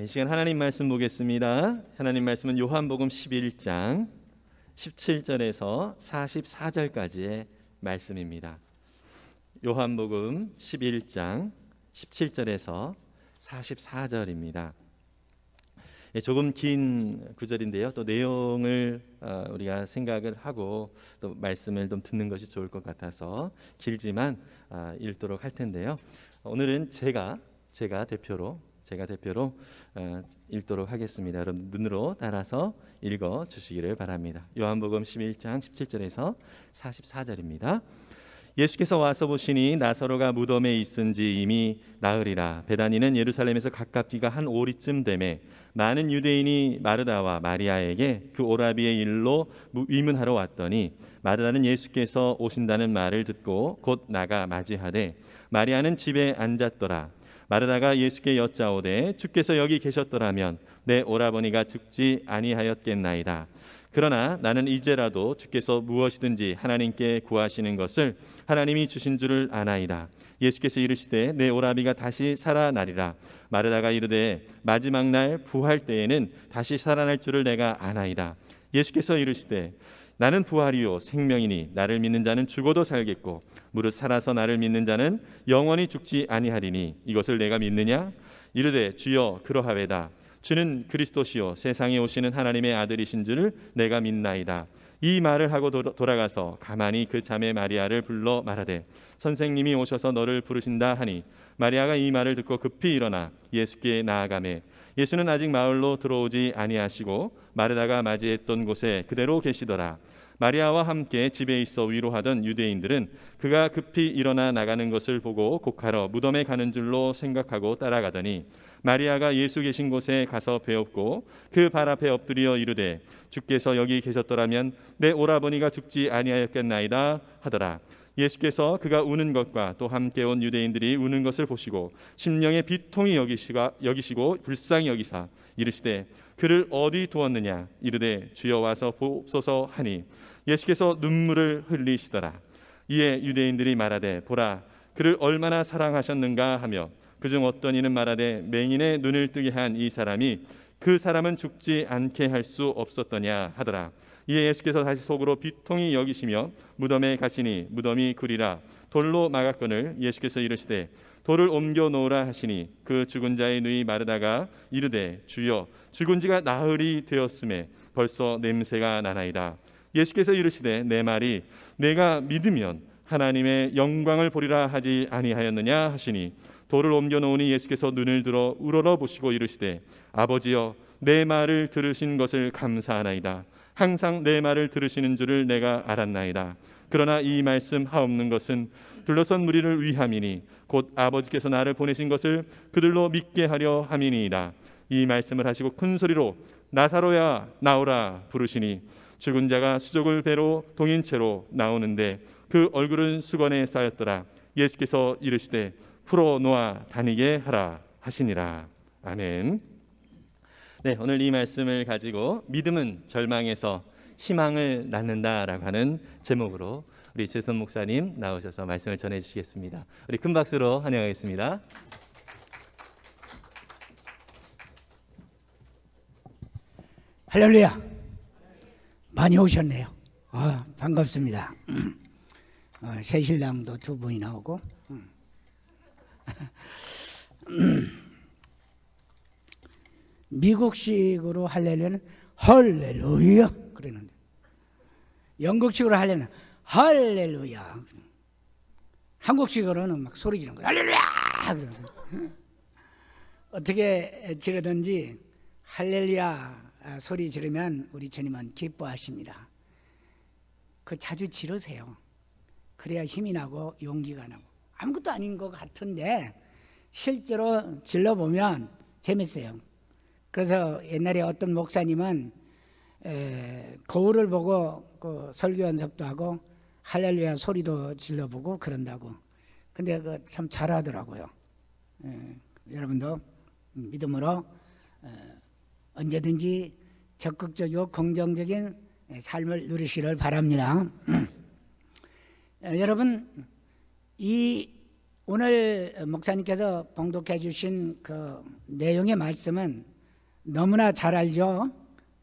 이 시간 하나님 말씀 보겠습니다. 하나님 말씀은 요한복음 11장 17절에서 44절까지의 말씀입니다. 요한복음 11장 17절에서 44절입니다. 조금 긴 구절인데요. 또 내용을 우리가 생각을 하고 또 말씀을 좀 듣는 것이 좋을 것 같아서 길지만 읽도록 할 텐데요. 오늘은 제가 대표로 읽도록 하겠습니다. 여러분 눈으로 따라서 읽어 주시기를 바랍니다. 요한복음 11장 17절에서 44절입니다. 예수께서 와서 보시니 나사로가 무덤에 있은지 이미 나흘이라. 베다니는 예루살렘에서 가깝기가 한 오리쯤 되매 많은 유대인이 마르다와 마리아에게 그 오라비의 일로 위문하러 왔더니 마르다는 예수께서 오신다는 말을 듣고 곧 나가 맞이하되 마리아는 집에 앉았더라. 마르다가 예수께 여짜오되 주께서 여기 계셨더라면 내 오라버니가 죽지 아니하였겠나이다. 그러나 나는 이제라도 주께서 무엇이든지 하나님께 구하시는 것을 하나님이 주신 줄을 아나이다. 예수께서 이르시되 내 오라비가 다시 살아나리라. 마르다가 이르되 마지막 날 부활 때에는 다시 살아날 줄을 내가 아나이다. 예수께서 이르시되 나는 부활이요 생명이니 나를 믿는 자는 죽어도 살겠고 무릇 살아서 나를 믿는 자는 영원히 죽지 아니하리니 이것을 내가 믿느냐? 이르되 주여 그러하외다. 주는 그리스도시요 세상에 오시는 하나님의 아들이신 줄을 내가 믿나이다. 이 말을 하고 돌아가서 가만히 그 자매 마리아를 불러 말하되 선생님이 오셔서 너를 부르신다 하니 마리아가 이 말을 듣고 급히 일어나 예수께 나아가매 예수는 아직 마을로 들어오지 아니하시고 마르다가 맞이했던 곳에 그대로 계시더라. 마리아와 함께 집에 있어 위로하던 유대인들은 그가 급히 일어나 나가는 것을 보고 곡하러 무덤에 가는 줄로 생각하고 따라가더니 마리아가 예수 계신 곳에 가서 배웠고 그 발 앞에 엎드려 이르되 주께서 여기 계셨더라면 내 오라버니가 죽지 아니하였겠나이다 하더라. 예수께서 그가 우는 것과 또 함께 온 유대인들이 우는 것을 보시고 심령의 비통히 여기시고 불쌍히 여기사 이르시되 그를 어디 두었느냐? 이르되 주여 와서 보옵소서 하니 예수께서 눈물을 흘리시더라. 이에 유대인들이 말하되 보라 그를 얼마나 사랑하셨는가 하며 그중 어떤 이는 말하되 맹인의 눈을 뜨게 한 이 사람이 그 사람은 죽지 않게 할 수 없었더냐 하더라. 이에 예수께서 다시 속으로 비통히 여기시며 무덤에 가시니 무덤이 구리라 돌로 막았거늘 예수께서 이르시되 돌을 옮겨 놓으라 하시니 그 죽은 자의 누이 마르다가 이르되 주여 죽은 지가 나흘이 되었음에 벌써 냄새가 나나이다. 예수께서 이르시되 내 말이 내가 믿으면 하나님의 영광을 보리라 하지 아니하였느냐 하시니 돌을 옮겨 놓으니 예수께서 눈을 들어 우러러 보시고 이르시되 아버지여 내 말을 들으신 것을 감사하나이다. 항상 내 말을 들으시는 줄을 내가 알았나이다. 그러나 이 말씀 하옵는 것은 둘러선 무리를 위함이니 곧 아버지께서 나를 보내신 것을 그들로 믿게 하려 함이니이다. 이 말씀을 하시고 큰 소리로 나사로야 나오라 부르시니 죽은 자가 수족을 배로 동인 채로 나오는데 그 얼굴은 수건에 쌓였더라. 예수께서 이르시되 풀어 놓아 다니게 하라 하시니라. 아멘. 네, 오늘 이 말씀을 가지고 믿음은 절망에서 희망을 낳는다라고 하는 제목으로 우리 재선 목사님 나오셔서 말씀을 전해 주시겠습니다. 우리 큰 박수로 환영하겠습니다. 할렐루야. 많이 오셨네요. 반갑습니다. 새신랑도 두 분이 나오고 미국식으로 하려면 할렐루야 그러는데 영국식으로 하려면 할렐루야. 한국식으로는 막 소리 지르는 거야. 할렐루야 그러면서 어떻게 지르든지 할렐루야 소리 지르면 우리 주님은 기뻐하십니다. 그 자주 지르세요. 그래야 힘이 나고 용기가 나고. 아무것도 아닌 것 같은데 실제로 질러보면 재밌어요. 그래서 옛날에 어떤 목사님은 거울을 보고 그 설교 연습도 하고 할렐루야 소리도 질러보고 그런다고. 근데 그 참 잘하더라고요. 여러분도 믿음으로 언제든지 적극적이고 긍정적인 삶을 누리시기를 바랍니다. 여러분 이 오늘 목사님께서 봉독해 주신 그 내용의 말씀은 너무나 잘 알죠.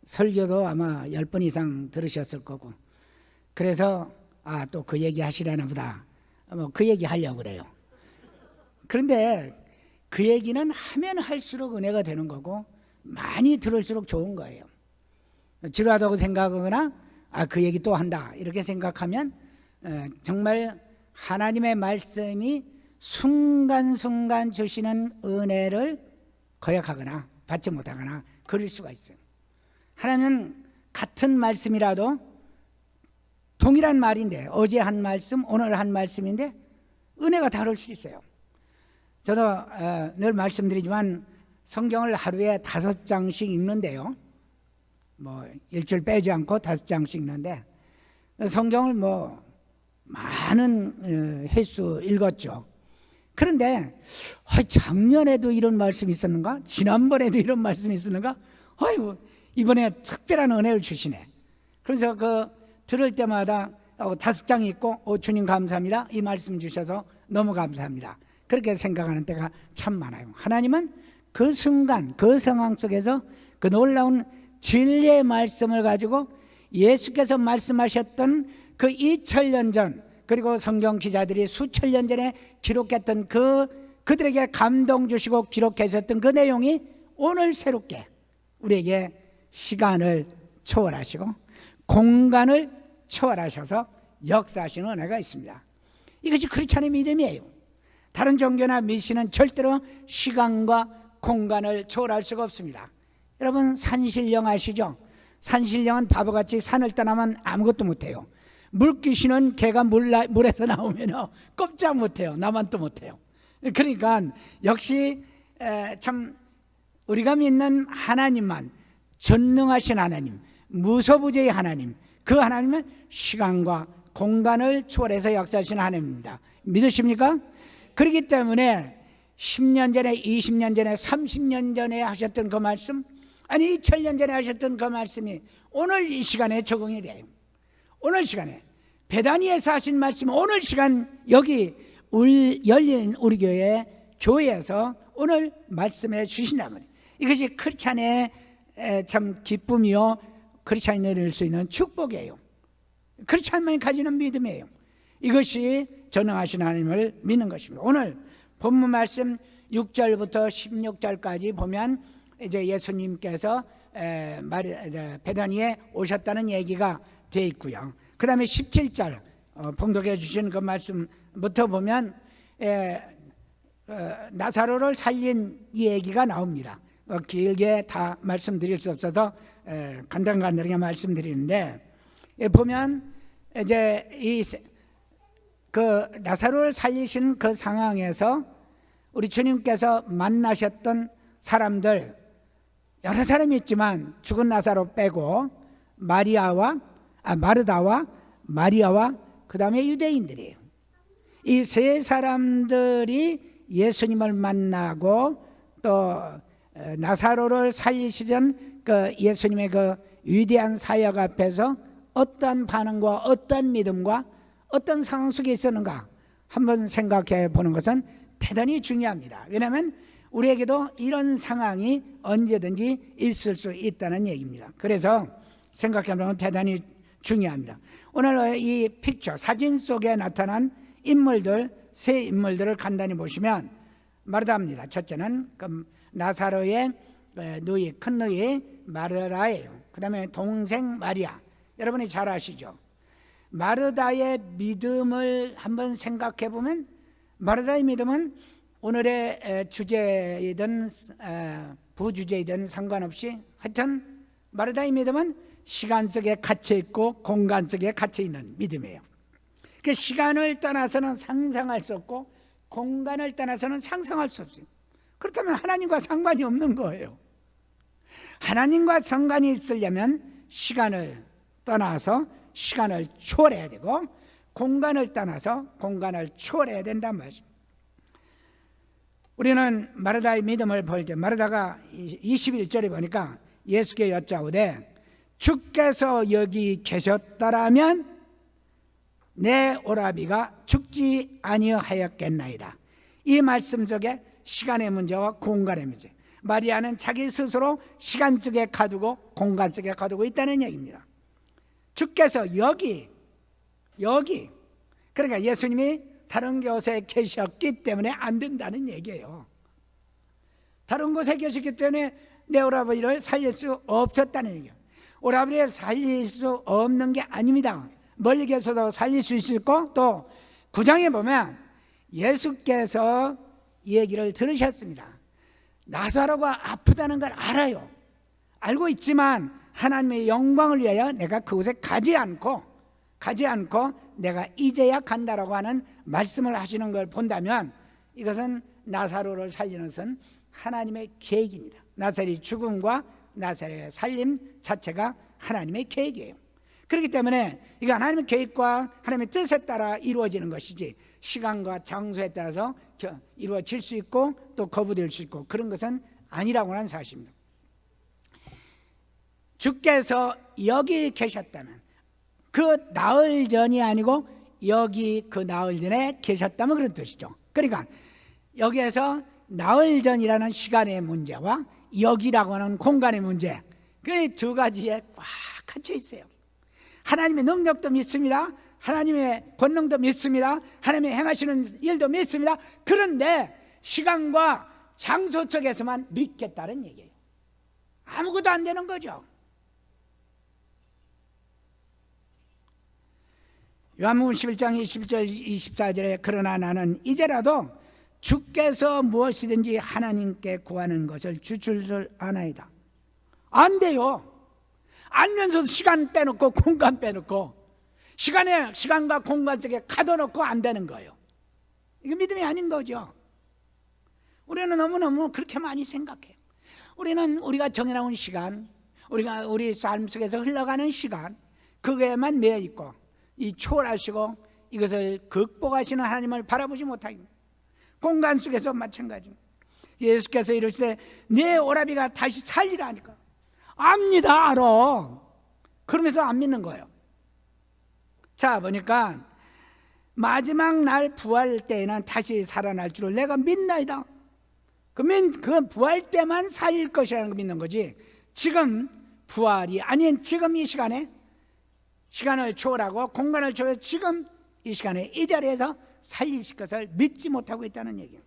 설교도 아마 10번 이상 들으셨을 거고. 그래서 또 그 얘기 하시려나 보다. 그 얘기 하려고 그래요. 그런데 그 얘기는 하면 할수록 은혜가 되는 거고 많이 들을수록 좋은 거예요. 지루하다고 생각하거나 그 얘기 또 한다 이렇게 생각하면 정말 하나님의 말씀이 순간순간 주시는 은혜를 거역하거나 받지 못하거나 그럴 수가 있어요. 하나님은 같은 말씀이라도 동일한 말인데 어제 한 말씀 오늘 한 말씀인데 은혜가 다를 수 있어요. 저도 늘 말씀드리지만 성경을 하루에 5장씩 읽는데요. 일주일 빼지 않고 5장씩 읽는데 성경을 많은 횟수 읽었죠. 그런데 작년에도 이런 말씀이 있었는가? 지난번에도 이런 말씀이 있었는가? 아이고 이번에 특별한 은혜를 주시네. 그래서 들을 때마다 5장 읽고 주님 감사합니다. 이 말씀 주셔서 너무 감사합니다. 그렇게 생각하는 때가 참 많아요. 하나님은 그 순간 그 상황 속에서 그 놀라운 진리의 말씀을 가지고 예수께서 말씀하셨던 그 2000년 전 그리고 성경 기자들이 수천 년 전에 기록했던 그들에게 감동 주시고 기록하셨던 그 내용이 오늘 새롭게 우리에게 시간을 초월하시고 공간을 초월하셔서 역사하시는 은혜가 있습니다. 이것이 크리스찬의 믿음이에요. 다른 종교나 미신은 절대로 시간과 공간을 초월할 수가 없습니다. 여러분 산신령 아시죠? 산신령은 바보같이 산을 떠나면 아무것도 못해요. 물귀신은 개가 물에서 나오면 꼼짝 못해요. 나만 또 못해요. 그러니까 역시 참 우리가 믿는 하나님만 전능하신 하나님, 무소부재의 하나님, 그 하나님은 시간과 공간을 초월해서 역사하시는 하나님입니다. 믿으십니까? 그렇기 때문에 10년 전에 20년 전에 30년 전에 하셨던 그 말씀, 아니 2000년 전에 하셨던 그 말씀이 오늘 이 시간에 적용이 돼요. 오늘 시간에 베다니에서 하신 말씀이 오늘 시간 여기 열린 우리 교회에서 오늘 말씀해 주신다면 이것이 크리스찬의 참 기쁨이요 크리스찬이 누릴 수 있는 축복이에요. 크리스찬만이 가지는 믿음이에요. 이것이 전능하신 하나님을 믿는 것입니다. 오늘 본문 말씀 6절부터 16절까지 보면 이제 예수님께서 베다니에 오셨다는 얘기가 되어 있고요. 그 다음에 17절 봉독해 주신 그 말씀부터 보면 나사로를 살린 이 얘기가 나옵니다. 길게 다 말씀드릴 수 없어서 간단하게 말씀드리는데 보면 이제 그 나사로를 살리신 그 상황에서 우리 주님께서 만나셨던 사람들 여러 사람이 있지만 죽은 나사로 빼고 마르다와 마리아와 그 다음에 유대인들이에요. 이 세 사람들이 예수님을 만나고 또 나사로를 살리시던 그 예수님의 그 위대한 사역 앞에서 어떤 반응과 어떤 믿음과 어떤 상황 속에 있었는가 한번 생각해 보는 것은 대단히 중요합니다. 왜냐하면 우리에게도 이런 상황이 언제든지 있을 수 있다는 얘기입니다. 그래서 생각해 보면 대단히 중요합니다. 오늘 이 픽처 사진 속에 나타난 인물들 세 인물들을 간단히 보시면 마르다입니다. 첫째는 나사로의 누이 큰 누이 마르다예요. 그 다음에 동생 마리아. 여러분이 잘 아시죠? 마르다의 믿음을 한번 생각해 보면 마르다의 믿음은 오늘의 주제이든 부주제이든 상관없이 하여튼 마르다의 믿음은 시간 속에 갇혀 있고 공간 속에 갇혀 있는 믿음이에요. 그 시간을 떠나서는 상상할 수 없고 공간을 떠나서는 상상할 수 없어요. 그렇다면 하나님과 상관이 없는 거예요. 하나님과 상관이 있으려면 시간을 떠나서 시간을 초월해야 되고 공간을 떠나서 공간을 초월해야 된단 말이죠. 우리는 마르다의 믿음을 볼 때 마르다가 21절에 보니까 예수께 여짜오되 주께서 여기 계셨더라면 내 오라비가 죽지 아니하였겠나이다. 이 말씀 속에 시간의 문제와 공간의 문제, 마리아는 자기 스스로 시간 속에 가두고 공간 속에 가두고 있다는 얘기입니다. 주께서 여기 그러니까 예수님이 다른 곳에 계셨기 때문에 안 된다는 얘기예요. 다른 곳에 계셨기 때문에 내 오라버니를 살릴 수 없었다는 얘기예요. 오라버니를 살릴 수 없는 게 아닙니다. 멀리 계셔도 살릴 수 있고, 또 9장에 보면 예수께서 이 얘기를 들으셨습니다. 나사로가 아프다는 걸 알아요. 알고 있지만 하나님의 영광을 위하여 내가 그곳에 가지 않고 내가 이제야 간다라고 하는 말씀을 하시는 걸 본다면 이것은 나사로를 살리는 것은 하나님의 계획입니다. 나사로의 죽음과 나사로의 살림 자체가 하나님의 계획이에요. 그렇기 때문에 이거 하나님의 계획과 하나님의 뜻에 따라 이루어지는 것이지 시간과 장소에 따라서 이루어질 수 있고 또 거부될 수 있고 그런 것은 아니라고 하는 사실입니다. 주께서 여기 계셨다면, 그 나흘 전이 아니고 여기 그 나흘 전에 계셨다면 그런 뜻이죠. 그러니까 여기에서 나흘 전이라는 시간의 문제와 여기라고 하는 공간의 문제, 그 두 가지에 꽉 갇혀 있어요. 하나님의 능력도 믿습니다. 하나님의 권능도 믿습니다. 하나님의 행하시는 일도 믿습니다. 그런데 시간과 장소 속에서만 믿겠다는 얘기예요. 아무것도 안 되는 거죠. 요한복음 11장 21절 24절에 그러나 나는 이제라도 주께서 무엇이든지 하나님께 구하는 것을 주줄 줄 아나이다. 안 돼요. 알면서도 시간 빼놓고 공간 빼놓고 시간과 공간 속에 가둬놓고 안 되는 거예요. 이거 믿음이 아닌 거죠. 우리는 너무너무 그렇게 많이 생각해요. 우리는 우리가 정해놓은 시간, 우리 삶 속에서 흘러가는 시간, 그거에만 매여 있고 이 초월하시고 이것을 극복하시는 하나님을 바라보지 못하겠습니다. 공간 속에서 마찬가지입니다. 예수께서 이르시되 내 오라비가 다시 살리라 하니까 압니다. 알아. 그러면서 안 믿는 거예요. 자, 보니까 마지막 날 부활 때에는 다시 살아날 줄을 내가 믿나이다. 그 부활 때만 살릴 것이라는 걸 믿는 거지, 지금 부활이 아닌 지금 이 시간에, 시간을 초월하고 공간을 초월해서 지금 이 시간에 이 자리에서 살리실 것을 믿지 못하고 있다는 얘기예요.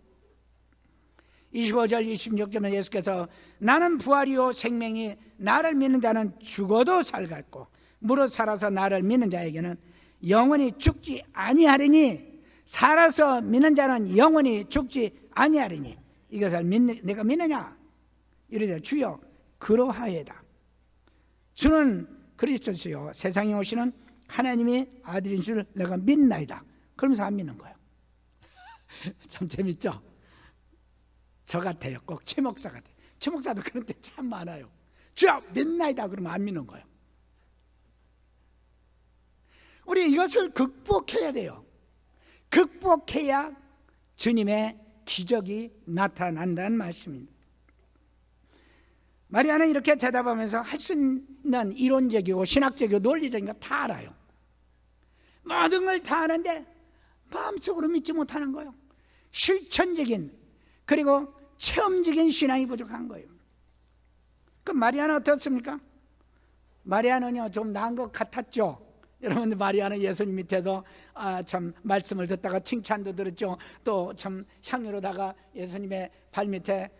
25절 26절에 예수께서 나는 부활이요 생명이 나를 믿는 자는 죽어도 살겠고 무릇 살아서 나를 믿는 자에게는 영원히 죽지 아니하리니, 살아서 믿는 자는 영원히 죽지 아니하리니 이것을 내가 믿느냐? 이르되 주여 그러하여다. 주는 그리스도시요 세상에 오시는 하나님의 아들인 줄 내가 믿나이다. 그러면서 안 믿는 거예요. 참 재밌죠? 저 같아요. 꼭 최 목사 같아요. 최 목사도 그런 때 참 많아요. 주여 믿나이다 그러면 안 믿는 거예요. 우리 이것을 극복해야 돼요. 극복해야 주님의 기적이 나타난다는 말씀입니다. 마리아는 이렇게 대답하면서 할 수 있는 이론적이고 신학적이고 논리적인 거 다 알아요. 모든 걸 다 아는데 마음속으로 믿지 못하는 거예요. 실천적인 그리고 체험적인 신앙이 부족한 거예요. 그럼 마리아는 어떻습니까? 마리아는요 좀 나은 것 같았죠. 여러분, 마리아는 예수님 밑에서 참 말씀을 듣다가 칭찬도 들었죠. 또 참 향유로다가 예수님의 발 밑에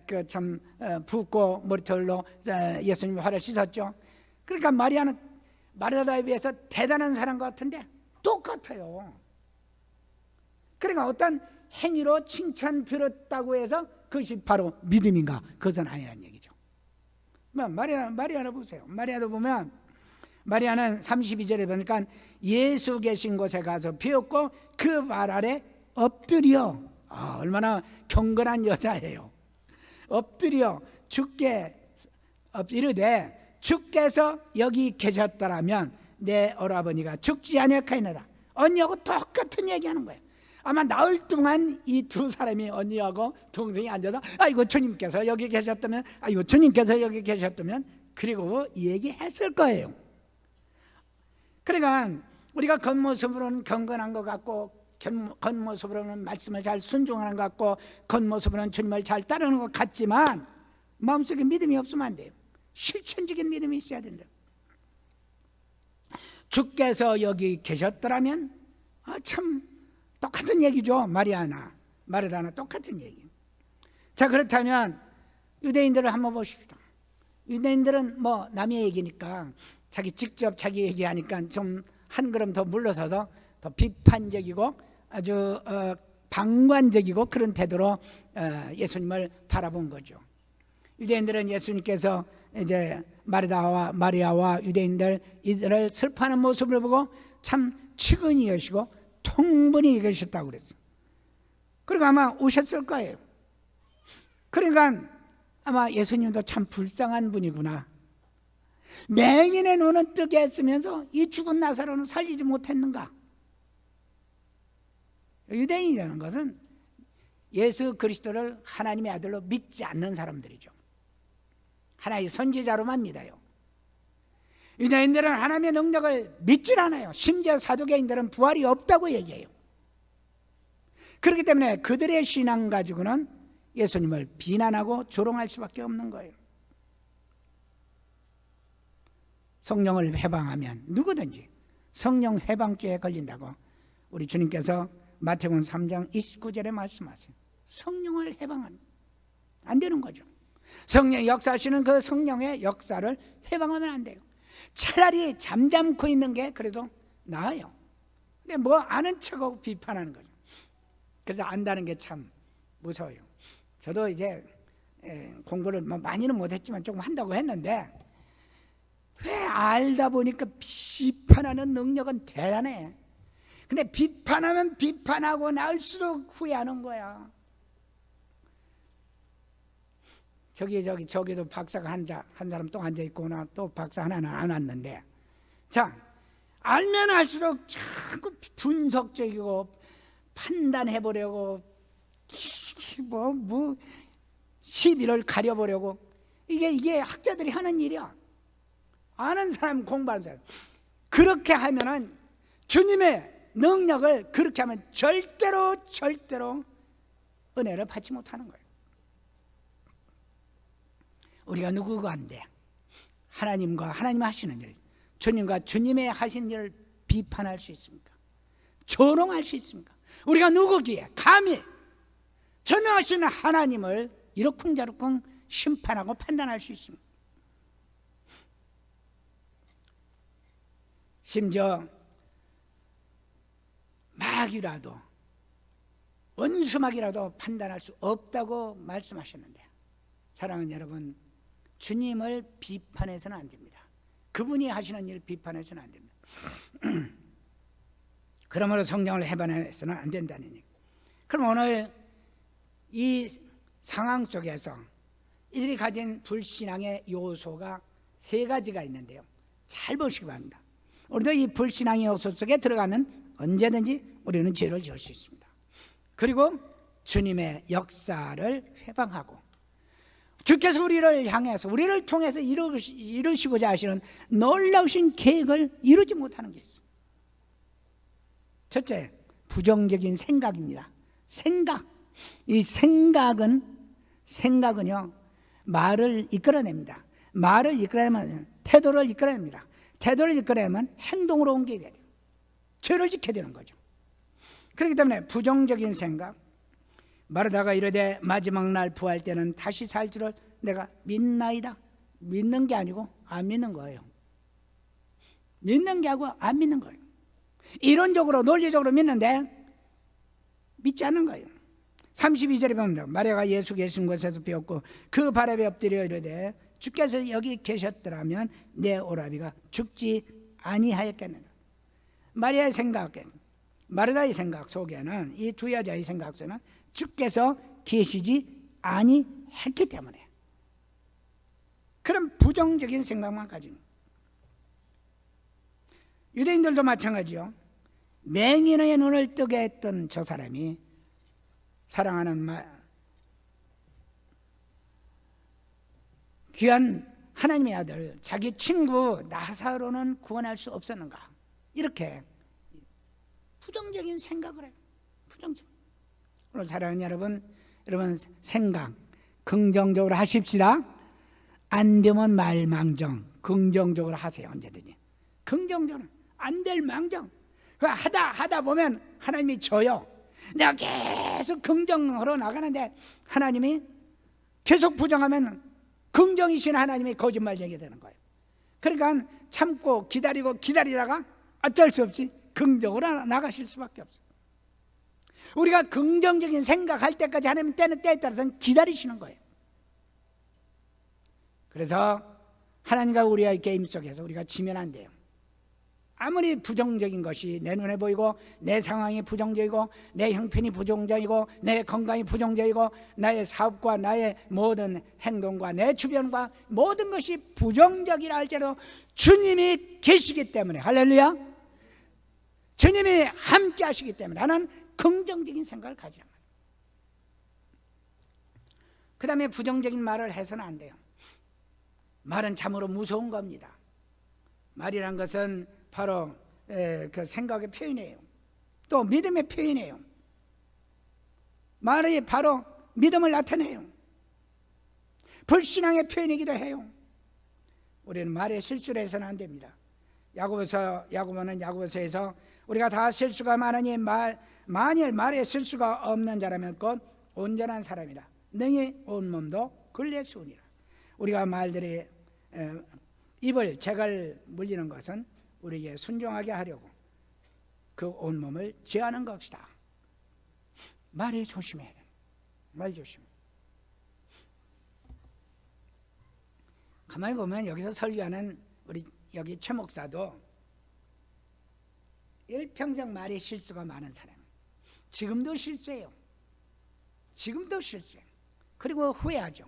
그 참 붓고 머리털로 예수님의 발을 씻었죠. 그러니까 마리아는 마르다에 비해서 대단한 사람 같은데 똑같아요. 그러니까 어떤 행위로 칭찬 들었다고 해서 그것이 바로 믿음인가? 그것은 아니라는 얘기죠. 마리아를 보세요. 마리아도 보면 마리아는 32절에 보니까 예수 계신 곳에 가서 비었고 그 발 아래 엎드려, 얼마나 경건한 여자예요. 엎드려 주께 이르되 주께서 여기 계셨더라면 내 오라버니가 죽지 아니하였나이다. 언니하고 똑같은 얘기하는 거예요. 아마 나흘 동안 이 두 사람이, 언니하고 동생이 앉아서 아이고 주님께서 여기 계셨다면, 아이고 주님께서 여기 계셨다면, 그리고 얘기했을 거예요. 그러니까 우리가 겉모습으로는 경건한 것 같고 겉모습으로는 말씀을 잘 순종하는 것 같고 겉모습으로는 주님을 잘 따르는 것 같지만 마음속에 믿음이 없으면 안 돼요. 실천적인 믿음이 있어야 된다. 주께서 여기 계셨더라면 참 똑같은 얘기죠. 마리아나 마르다나 똑같은 얘기. 자, 그렇다면 유대인들을 한번 보십시다. 유대인들은 뭐 남의 얘기니까 직접 자기 얘기하니까 좀 한 걸음 더 물러서서 더 비판적이고 아주 방관적이고 그런 태도로 예수님을 바라본 거죠. 유대인들은 예수님께서 이제 마리아와 유대인들 이들을 슬퍼하는 모습을 보고 참 측은히 여시고 통분히 여기셨다고 그랬어요. 그러니까 아마 우셨을 거예요. 그러니까 아마 예수님도 참 불쌍한 분이구나. 맹인의 눈은 뜨게 했으면서 이 죽은 나사로는 살리지 못했는가. 유대인이라는 것은 예수 그리스도를 하나님의 아들로 믿지 않는 사람들이죠. 하나의 선지자로만 믿어요. 유대인들은 하나님의 능력을 믿질 않아요. 심지어 사두개인들은 부활이 없다고 얘기해요. 그렇기 때문에 그들의 신앙 가지고는 예수님을 비난하고 조롱할 수밖에 없는 거예요. 성령을 해방하면 누구든지 성령 해방죄에 걸린다고 우리 주님께서 마태복음 3장 29절에 말씀하세요. 성령을 해방하면 안 되는 거죠. 성령 역사하시는 그 성령의 역사를 해방하면 안 돼요. 차라리 잠잠고 있는 게 그래도 나아요. 근데 뭐 아는 척하고 비판하는 거죠. 그래서 안다는 게 참 무서워요. 저도 이제 공부를 뭐 많이는 못했지만 조금 한다고 했는데 왜 알다 보니까 비판하는 능력은 대단해. 근데 비판하면 비판하고 나올수록 후회하는 거야. 저기도 박사가 한 사람 또 앉아 있고 또 박사 하나는 안 왔는데, 자, 알면 알수록 자꾸 분석적이고 판단해보려고 뭐 시비를 가려보려고 이게 학자들이 하는 일이야. 아는 사람 공부하는 사람 그렇게 하면은 주님의 능력을 그렇게 하면 절대로 은혜를 받지 못하는 거예요. 우리가 누구가 안 돼? 하나님과 하나님 하시는 일, 주님과 주님의 하신 일을 비판할 수 있습니까? 조롱할 수 있습니까? 우리가 누구기에 감히 전능하시는 하나님을 이러쿵저러쿵 심판하고 판단할 수 있습니까? 심지어 마귀라도 원수마귀라도 판단할 수 없다고 말씀하셨는데, 사랑하는 여러분, 주님을 비판해서는 안 됩니다. 그분이 하시는 일을 비판해서는 안 됩니다. 그러므로 성령을 해방해서는 안 된다는 얘기. 그럼 오늘 이 상황 속에서 이들이 가진 불신앙의 요소가 세 가지가 있는데요, 잘 보시기 바랍니다. 우리도 이 불신앙의 요소 속에 들어가면 언제든지 우리는 죄를 지을 수 있습니다. 그리고 주님의 역사를 회방하고 주께서 우리를 향해서 우리를 통해서 이루시고자 하시는 놀라우신 계획을 이루지 못하는 게 있어요. 첫째, 부정적인 생각입니다. 생각. 이 생각은요 말을 이끌어냅니다. 말을 이끌어내면 태도를 이끌어냅니다. 태도를 이끌어내면 행동으로 옮겨야 돼요. 죄를 지켜야 되는 거죠. 그렇기 때문에 부정적인 생각, 마르다가 이르되 마지막 날 부활 때는 다시 살 줄을 내가 믿나이다. 믿는 게 아니고 안 믿는 거예요. 믿는 게 아니고 안 믿는 거예요. 이론적으로 논리적으로 믿는데 믿지 않는 거예요. 32절에 보면 마리아가 예수 계신 곳에서 배웠고 그 발에 엎드려 이르되 주께서 여기 계셨더라면 내 오라비가 죽지 아니하였겠느냐. 마리아의 생각, 마르다의 생각 속에는, 이 두 여자의 생각 속에는 주께서 계시지 아니했기 때문에 그런 부정적인 생각만 가지고, 유대인들도 마찬가지요. 맹인의 눈을 뜨게 했던 저 사람이 사랑하는 귀한 하나님의 아들 자기 친구 나사로는 구원할 수 없었는가, 이렇게 부정적인 생각을 해요. 부정적. 오늘 사랑하는 여러분 생각 긍정적으로 하십시다. 안 되면 말망정, 긍정적으로 하세요. 언제든지 긍정적으로. 안 될 망정. 하다 보면 하나님이 줘요. 내가 계속 긍정으로 나가는데 하나님이 계속 부정하면 긍정이신 하나님이 거짓말쟁이 되는 거예요. 그러니까 참고 기다리다가 어쩔 수 없이 긍정으로 나가실 수밖에 없어요. 우리가 긍정적인 생각할 때까지 하나님 때는 때에 따라서는 기다리시는 거예요. 그래서 하나님과 우리의 게임 속에서 우리가 지면 안 돼요. 아무리 부정적인 것이 내 눈에 보이고 내 상황이 부정적이고 내 형편이 부정적이고 내 건강이 부정적이고 나의 사업과 나의 모든 행동과 내 주변과 모든 것이 부정적이라 할지라도 주님이 계시기 때문에, 할렐루야, 주님이 함께 하시기 때문에 나는 긍정적인 생각을 가지란 말이에요. 그 다음에 부정적인 말을 해서는 안 돼요. 말은 참으로 무서운 겁니다. 말이란 것은 바로 그 생각의 표현이에요. 또 믿음의 표현이에요. 말이 바로 믿음을 나타내요. 불신앙의 표현이기도 해요. 우리는 말에 실수를 해서는 안 됩니다. 야고보는 야고보서에서 우리가 다 실수가 많으니 만일 말에 실수가 없는 자라면 곧 온전한 사람이라 능히 온몸도 근래수우니라. 우리가 말들이 입을 재갈 물리는 것은 우리에게 순종하게 하려고 그 온몸을 제하는 것이다. 말에 조심해야 돼. 말 조심. 가만히 보면 여기서 설교하는 우리 여기 최 목사도 일평생 말에 실수가 많은 사람. 지금도 실수해요. 지금도 실수해요. 그리고 후회하죠.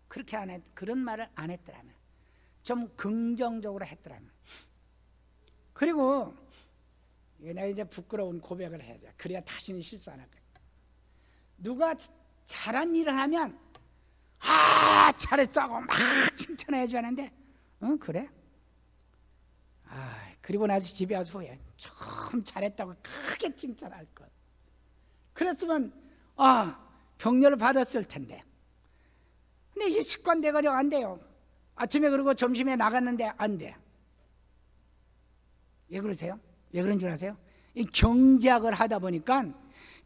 그렇게 그런 말을 안 했더라면, 좀 긍정적으로 했더라면. 그리고 내가 이제 부끄러운 고백을 해야 돼. 그래야 다시는 실수 안 할 거야. 누가 잘한 일을 하면 잘했어 하고 막 칭찬해 주는데 그래? 그리고 나서 집에 와서 후회. 참 잘했다고 크게 칭찬할 것. 그랬으면 격려를 받았을 텐데. 근데 이제 습관돼가지고 안 돼요. 아침에 그러고 점심에 나갔는데 안 돼. 왜 그러세요? 왜 그런 줄 아세요? 이 경제학을 하다 보니까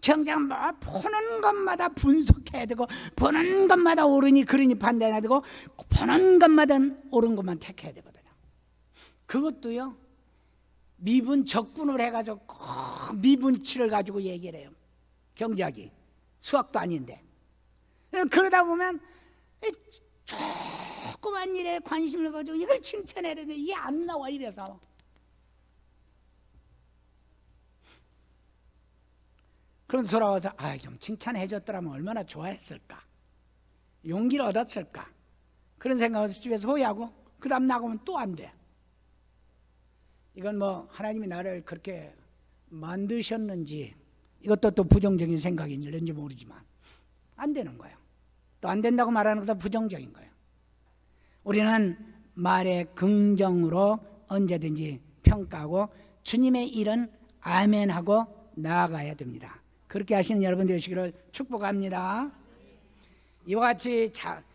경제학 보는 것마다 분석해야 되고 보는 것마다 옳으니 그러니 반대해야 되고 보는 것마다 옳은 것만 택해야 되거든요. 그것도요 미분 적분을 해가지고 미분치를 가지고 얘기를 해요. 경제학이 수학도 아닌데. 그러다 보면 조그만 일에 관심을 가지고 이걸 칭찬해야 되는데 이게 안 나와. 이래서 그럼 돌아와서 좀 칭찬해 줬더라면 얼마나 좋아했을까, 용기를 얻었을까, 그런 생각을 집에서 후회하고 그 다음 나가면 또 안 돼. 이건 뭐 하나님이 나를 그렇게 만드셨는지 이것도 또 부정적인 생각인지 모르지만 안 되는 거예요. 또 안 된다고 말하는 것도 부정적인 거예요. 우리는 말에 긍정으로 언제든지 평가하고 주님의 일은 아멘하고 나아가야 됩니다. 그렇게 하시는 여러분 되시기를 축복합니다. 이와 같이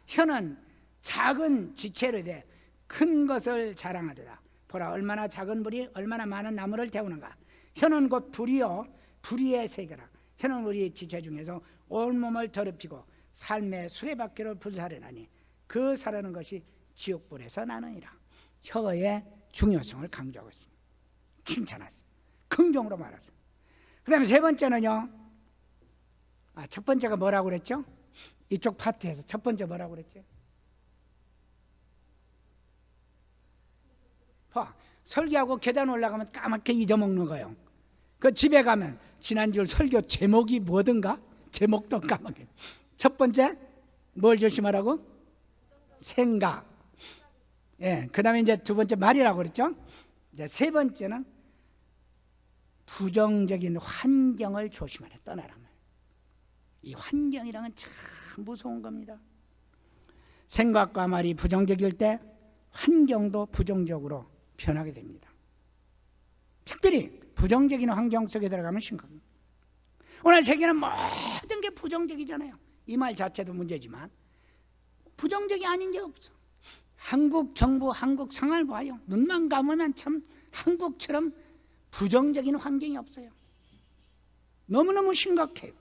혀는 작은 지체로 돼 큰 것을 자랑하더라. 보라, 얼마나 작은 불이 얼마나 많은 나무를 태우는가. 혀는 곧 불이요 불의의 세계라. 혀는 우리 지체 중에서 온몸을 더럽히고 삶의 수레바퀴를 불사르나니 그 사르는 것이 지옥불에서 나느니라. 혀의 중요성을 강조하고 있습니다. 칭찬하세요. 긍정으로 말하세요. 그 다음에 세 번째는요, 첫 번째가 뭐라고 그랬죠? 이쪽 파트에서 첫 번째 뭐라고 그랬죠? 설교하고 계단 올라가면 까맣게 잊어먹는 거예요. 그 집에 가면 지난주 설교 제목이 뭐든가 제목도 까맣게. 첫 번째 뭘 조심하라고? 생각. 그 다음에 이제 두 번째 말이라고 그랬죠. 이제 세 번째는 부정적인 환경을 조심하라. 떠나라. 이 환경이라는 참 무서운 겁니다. 생각과 말이 부정적일 때 환경도 부정적으로 변하게 됩니다. 특별히 부정적인 환경 속에 들어가면 심각합니다. 오늘 세계는 모든 게 부정적이잖아요. 이 말 자체도 문제지만 부정적이 아닌 게 없어. 한국 정부, 한국 상황을 봐요. 눈만 감으면 참 한국처럼 부정적인 환경이 없어요. 너무너무 심각해요.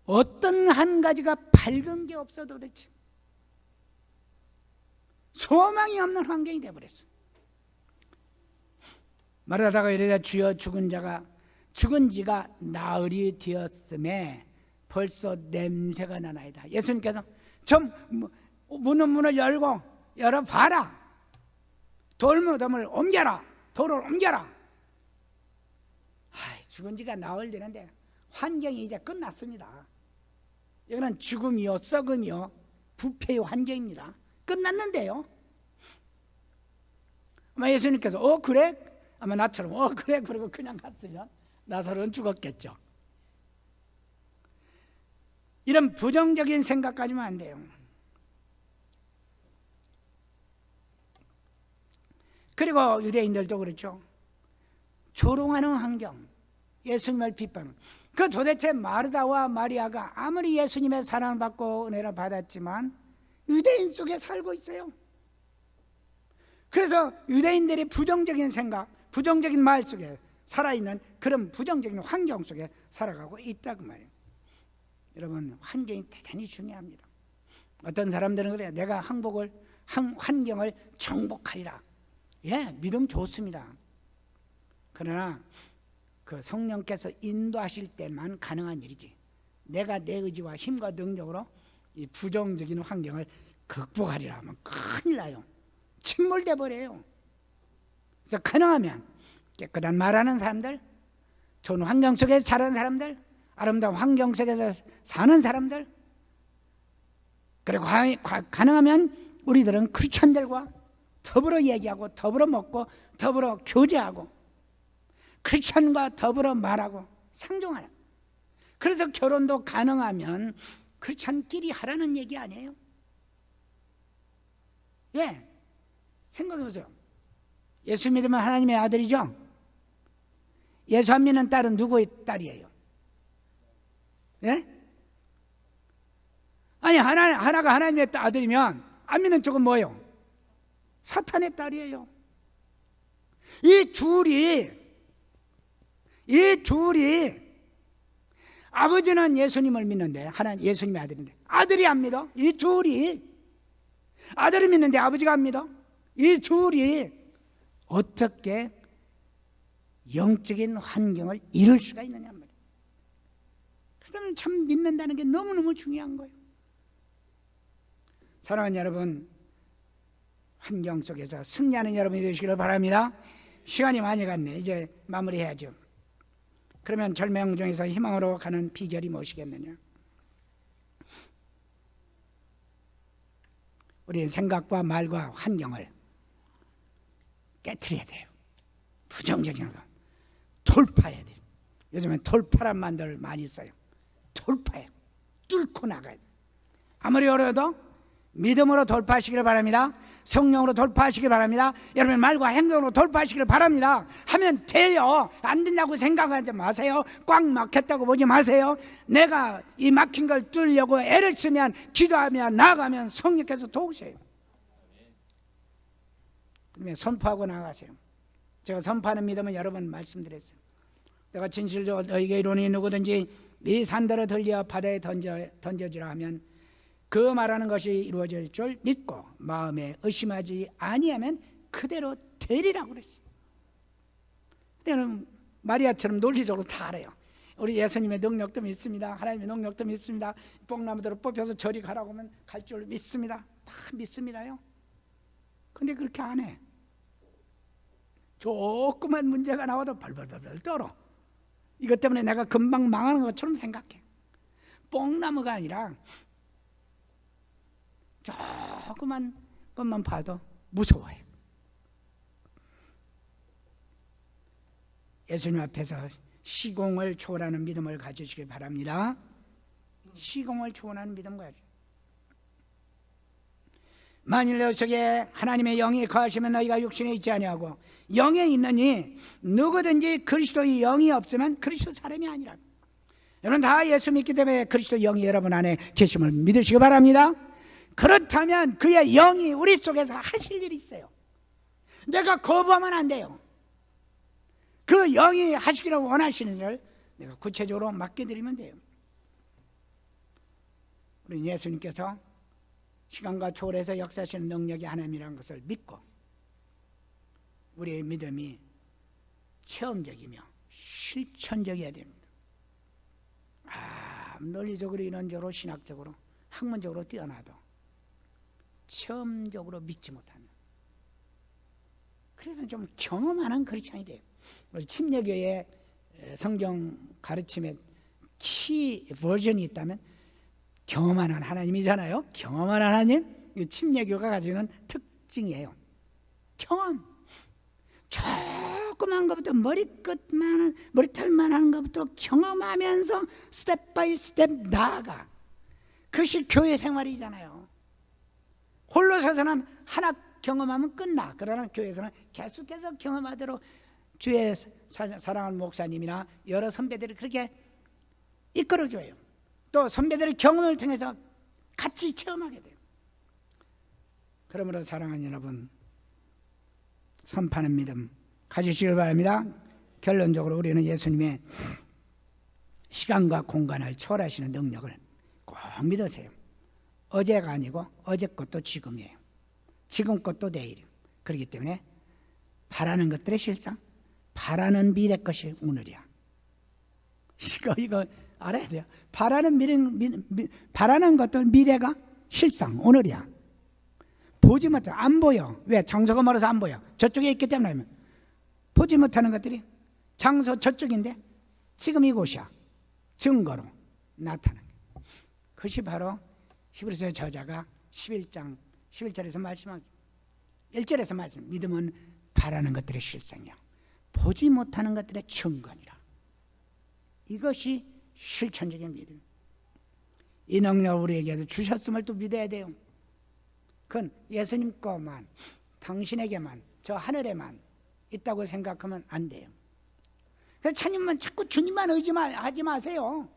어떤 한 가지가 밝은 게 없어 도대체. 소망이 없는 환경이 되어버렸어. 말하다가 이래다 주여 죽은 지가 나흘이 되었음에 벌써 냄새가 나나이다. 예수님께서 좀 문을 열어봐라. 돌무덤을 옮겨라. 돌을 옮겨라. 죽은 지가 나흘 되는데 환경이 이제 끝났습니다. 이거는 죽음이요, 썩음이요, 부패의 환경입니다. 끝났는데요. 아마 예수님께서 그래? 아마 나처럼 그래 그러고 그냥 갔으면 나사로는 죽었겠죠. 이런 부정적인 생각 가지면 안 돼요. 그리고 유대인들도 그렇죠. 조롱하는 환경, 예수님을 비판하는. 그 도대체 마르다와 마리아가 아무리 예수님의 사랑을 받고 은혜를 받았지만 유대인 속에 살고 있어요. 그래서 유대인들이 부정적인 생각, 부정적인 말 속에 살아있는 그런 부정적인 환경 속에 살아가고 있다고 말이에요. 여러분, 환경이 대단히 중요합니다. 어떤 사람들은 그래요. 내가 환경을 정복하리라. 예, 믿음 좋습니다. 그러나 그 성령께서 인도하실 때만 가능한 일이지. 내가 내 의지와 힘과 능력으로 이 부정적인 환경을 극복하리라 하면 큰일 나요. 침몰돼 버려요. 그래서 가능하면 깨끗한 말하는 사람들, 좋은 환경 속에서 자라는 사람들, 아름다운 환경 속에서 사는 사람들, 그리고 가능하면 우리들은 크리스천들과 더불어 얘기하고 더불어 먹고 더불어 교제하고 크리스천과 더불어 말하고 상종하라. 그래서 결혼도 가능하면 크리스천끼리 하라는 얘기 아니에요? 예, 생각해보세요. 예수 믿으면 하나님의 아들이죠? 예수 안 믿는 딸은 누구의 딸이에요? 예? 아니 하나가 하나님의 아들이면 안 믿는 쪽은 뭐예요? 사탄의 딸이에요. 이 둘이 아버지는 예수님을 믿는데 하나님 예수님의 아들인데 아들이 안 믿어. 이 둘이 아들이 믿는데 아버지가 안 믿어. 이 둘이 어떻게 영적인 환경을 이룰 수가 있느냐 말이에요. 그러면 참 믿는다는 게 너무너무 중요한 거예요. 사랑하는 여러분, 환경 속에서 승리하는 여러분이 되시기를 바랍니다. 시간이 많이 갔네. 이제 마무리해야죠. 그러면 절명 중에서 희망으로 가는 비결이 무엇이겠느냐? 우리는 생각과 말과 환경을 깨트려야 돼요. 부정적인 거 돌파해야 돼요. 요즘엔 돌파란 말들 많이 써요. 돌파해, 뚫고 나가야 돼요. 아무리 어려워도 믿음으로 돌파하시기를 바랍니다. 성령으로 돌파하시길 바랍니다. 여러분 말과 행동으로 돌파하시길 바랍니다. 하면 돼요. 안 된다고 생각하지 마세요. 꽉 막혔다고 보지 마세요. 내가 이 막힌 걸 뚫으려고 애를 쓰면, 기도하면, 나아가면 성령께서 도우세요. 그러면 선포하고 나가세요. 제가 선포하는 믿음은 여러분 말씀드렸어요. 내가 진실로 너에게 이르노니 누구든지 이 산들을 들려 바다에 던져지라 하면 그 말하는 것이 이루어질 줄 믿고 마음에 의심하지 아니하면 그대로 되리라고 그랬어요. 그때는 마리아처럼 논리적으로 다 알아요. 우리 예수님의 능력도 믿습니다. 하나님의 능력도 믿습니다. 뽕나무대로 뽑혀서 저리 가라고 하면 갈 줄 믿습니다. 다 믿습니다요. 근데 그렇게 안 해. 조그만 문제가 나와도 벌벌벌 떨어. 이것 때문에 내가 금방 망하는 것처럼 생각해. 뽕나무가 아니라 조그만 것만 봐도 무서워요. 예수님 앞에서 시공을 초월하는 믿음을 가지시기 바랍니다. 시공을 초월하는 믿음 가지고 만일 너 속에 하나님의 영이 거하시면 너희가 육신에 있지 아니하고 영에 있느니 누구든지 그리스도의 영이 없으면 그리스도 사람이 아니라. 여러분 다 예수 믿기 때문에 그리스도 영이 여러분 안에 계심을 믿으시기 바랍니다. 그렇다면 그의 영이 우리 속에서 하실 일이 있어요. 내가 거부하면 안 돼요. 그 영이 하시기를 원하시는 일을 내가 구체적으로 맡겨드리면 돼요. 우리 예수님께서 시간과 초월해서 역사하시는 능력이 하나님이라는 것을 믿고 우리의 믿음이 체험적이며 실천적이어야 됩니다. 논리적으로 이론적으로 신학적으로 학문적으로 뛰어나도 체험적으로 믿지 못하면 그래서 좀 경험하는 크리스천이 돼요. 우리 침례교의 성경 가르침의 키 버전이 있다면 경험하는 하나님이잖아요. 경험하는 하나님, 침례교가 가지고 있는 특징이에요. 경험. 조그만 것부터 머리털만 하는 것부터 경험하면서 스텝 바이 스텝 나아가. 그것이 교회 생활이잖아요. 홀로 서서는 하나 경험하면 끝나. 그러나 교회에서는 계속해서 경험하도록 주의 사랑하는 목사님이나 여러 선배들이 그렇게 이끌어줘요. 또 선배들의 경험을 통해서 같이 체험하게 돼요. 그러므로 사랑하는 여러분, 선파는 믿음 가지시길 바랍니다. 결론적으로 우리는 예수님의 시간과 공간을 초월하시는 능력을 꼭 믿으세요. 어제가 아니고 어제 것도 지금이에요. 지금 것도 내일이에요. 그렇기 때문에 바라는 것들의 실상, 바라는 미래 것이 오늘이야. 이거 알아야 돼요. 바라는 것들 미래가 실상 오늘이야. 보지 못해 안 보여. 왜? 장소가 멀어서 안 보여. 저쪽에 있기 때문에. 보지 못하는 것들이 장소 저쪽인데 지금 이곳이야. 증거로 나타나는 것. 그것이 바로 히브리서 저자가 11장 11절에서 말씀한 1절에서 말씀. 믿음은 바라는 것들의 실상이야. 보지 못하는 것들의 증거니라. 이것이 실천적인 믿음. 이 능력을 우리에게도 주셨음을 또 믿어야 돼요. 그건 예수님 거만, 당신에게만, 저 하늘에만 있다고 생각하면 안 돼요. 그래서 자꾸 주님만 의지하지 마세요.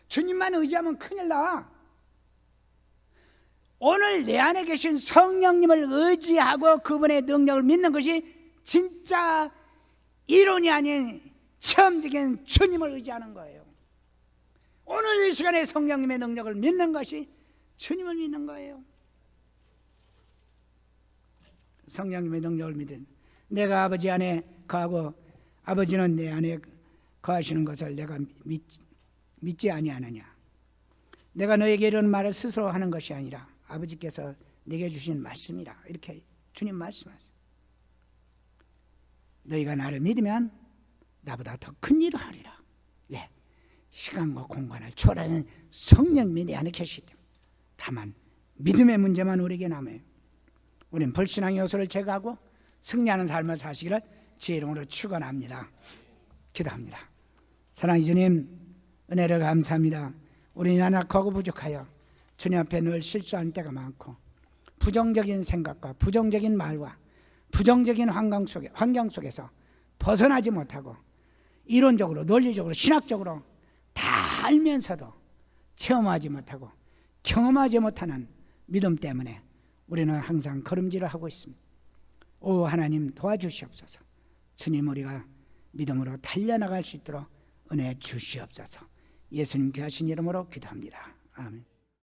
주님만 의지하면 큰일 나. 오늘 내 안에 계신 성령님을 의지하고 그분의 능력을 믿는 것이 진짜 이론이 아닌 체험적인 주님을 의지하는 거예요. 오늘 이 시간에 성령님의 능력을 믿는 것이 주님을 믿는 거예요. 성령님의 능력을 믿은 내가 아버지 안에 거하고 아버지는 내 안에 거하시는 것을 내가 믿지 아니하느냐. 내가 너에게 이런 말을 스스로 하는 것이 아니라 아버지께서 내게 주신 말씀이라. 이렇게 주님 말씀하세요. 너희가 나를 믿으면 나보다 더 큰 일을 하리라. 왜? 시간과 공간을 초월하는 성령님이 내 안에 계시기 때문에. 다만 믿음의 문제만 우리에게 남아요. 우리는 불신앙의 요소를 제거하고 승리하는 삶을 사시기를 주의 이름으로 축원합니다. 기도합니다. 사랑하는 주님, 은혜를 감사합니다. 우리는 연약하고 부족하여 주님 앞에 늘 실수하는 때가 많고 부정적인 생각과 부정적인 말과 부정적인 환경 속에서 벗어나지 못하고 이론적으로 논리적으로 신학적으로 다 알면서도 체험하지 못하고 경험하지 못하는 믿음 때문에 우리는 항상 걸음질을 하고 있습니다. 오 하나님 도와주시옵소서. 주님 우리가 믿음으로 달려나갈 수 있도록 은혜 주시옵소서. 예수님 귀하신 이름으로 기도합니다. 아멘.